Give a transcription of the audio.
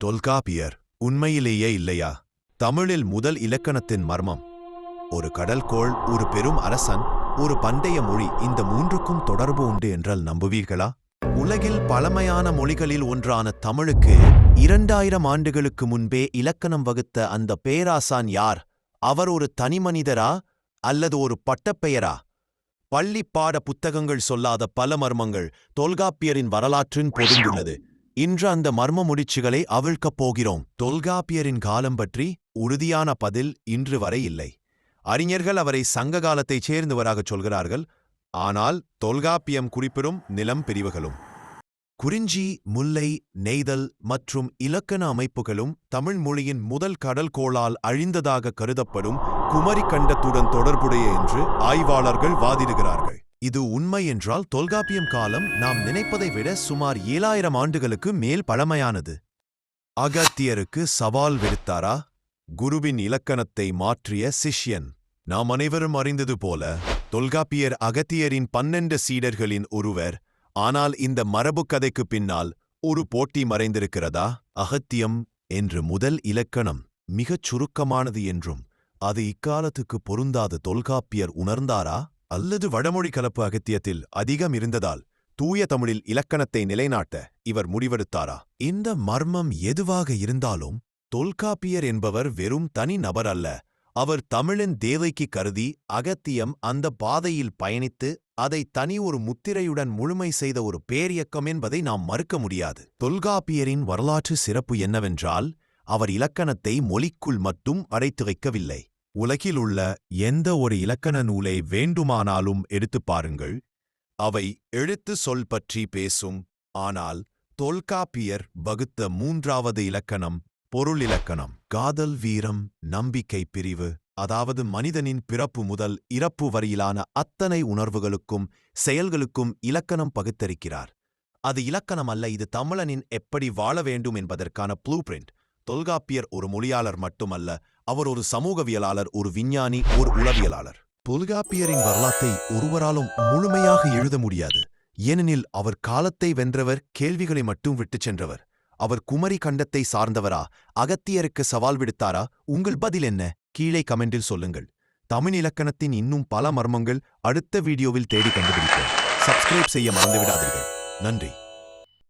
தொல்காப்பியர் உண்மையிலேயே இல்லையா? தமிழில் முதல் இலக்கணத்தின் மர்மம். ஒரு கடல்கோள், ஒரு பெரும் அரசன், ஒரு பண்டைய மொழி, இந்த மூன்றுக்கும் தொடர்பு உண்டு என்றால் நம்புவீர்களா? உலகில் பழமையான மொழிகளில் ஒன்றான தமிழுக்கு 2000 ஆண்டுகளுக்கு முன்பே இலக்கணம் வகுத்த அந்த பேராசான் யார்? அவர் ஒரு தனிமனிதரா அல்லது ஒரு பட்டப்பெயரா? பள்ளி பாட புத்தகங்கள் சொல்லாத பல மர்மங்கள் தொல்காப்பியரின் வரலாற்றின் பொதிந்துள்ளது. இன்று அந்த மர்ம முடிச்சுகளை அவிழ்க்கப் போகிறோம். தொல்காப்பியரின் காலம் பற்றி உறுதியான பதில் இன்று வரை இல்லை. அறிஞர்கள் அவரை சங்க காலத்தைச் சேர்ந்தவராகச் சொல்கிறார்கள். ஆனால் தொல்காப்பியம் குறிப்பிடும் நிலம் பிரிவுகளும் குறிஞ்சி, முல்லை, நெய்தல் மற்றும் இலக்கண அமைப்புகளும் தமிழ் மொழியின் முதல் கடல்கோளால் அழிந்ததாக கருதப்படும் குமரி கண்டத்துடன் தொடர்புடைய என்று ஆய்வாளர்கள் வாதிடுகிறார்கள். இது உண்மை என்றால் தொல்காப்பியம் காலம் நாம் நினைப்பதை விட சுமார் 7000 ஆண்டுகளுக்கு மேல் பழமையானது. அகத்தியருக்கு சவால் விடுத்தாரா? குருவின் இலக்கணத்தை மாற்றிய சிஷ்யன். நாம் அனைவரும் அறிந்தது போல தொல்காப்பியர் அகத்தியரின் 12 சீடர்களின் ஒருவர். ஆனால் இந்த மரபு கதைக்கு பின்னால் ஒரு போட்டி மறைந்திருக்கிறதா? அகத்தியம் என்று முதல் இலக்கணம் மிகச் சுருக்கமானது என்றும் அது இக்காலத்துக்கு பொருந்தாத தொல்காப்பியர் உணர்ந்தாரா? அல்லது வடமொழி கலப்பு அகத்தியத்தில் அதிகம் இருந்ததால் தூய தமிழில் இலக்கணத்தை நிலைநாட்ட இவர் முடிவெடுத்தாரா? இந்த மர்மம் எதுவாக இருந்தாலும் தொல்காப்பியர் என்பவர் வெறும் தனி நபர் அல்ல. அவர் தமிழின் தேவைக்கு கருதி அகத்தியம் அந்த பாதையில் பயணித்து அதை தனி ஒரு முத்திரையுடன் முழுமை செய்த ஒரு பேரியக்கம் என்பதை நாம் மறுக்க முடியாது. தொல்காப்பியரின் வரலாற்று சிறப்பு என்னவென்றால் அவர் இலக்கணத்தை மொழிக்குள் மட்டும் அடைத்து வைக்கவில்லை. உலகில் உள்ள எந்த ஒரு இலக்கண நூலை வேண்டுமானாலும் எடுத்துப் பாருங்கள், அவை எழுத்து சொல் பற்றி பேசும். ஆனால் தொல்காப்பியர் வகுத்த 3வது இலக்கணம் பொருள் இலக்கணம். காதல், வீரம், நம்பிக்கை பிரிவு, அதாவது மனிதனின் பிறப்பு முதல் இறப்பு வரையிலான அத்தனை உணர்வுகளுக்கும் செயல்களுக்கும் இலக்கணம் பகுத்தரிக்கிறார். அது இலக்கணம் அல்ல, இது தமிழனின் எப்படி வாழ வேண்டும் என்பதற்கான ப்ளூ பிரிண்ட். தொல்காப்பியர் ஒரு மொழியாளர் மட்டுமல்ல, அவர் ஒரு சமூகவியலாளர், ஒரு விஞ்ஞானி, ஒரு உளவியலாளர். தொல்காப்பியரின் வரலாற்றை ஒருவராலும் முழுமையாக எழுத முடியாது. ஏனெனில் அவர் காலத்தை வென்றவர், கேள்விகளை மட்டும் விட்டுச் சென்றவர். அவர் குமரி கண்டத்தை சார்ந்தவரா? அகத்தியருக்கு சவால் விடுத்தாரா? உங்கள் பதில் என்ன? கீழே கமெண்டில் சொல்லுங்கள். தமிழ் இலக்கணத்தின் இன்னும் பல மர்மங்கள் அடுத்த வீடியோவில் தேடி கண்டுபிடிப்போம். சப்ஸ்கிரைப் செய்ய மறந்துவிடாதீர்கள். நன்றி.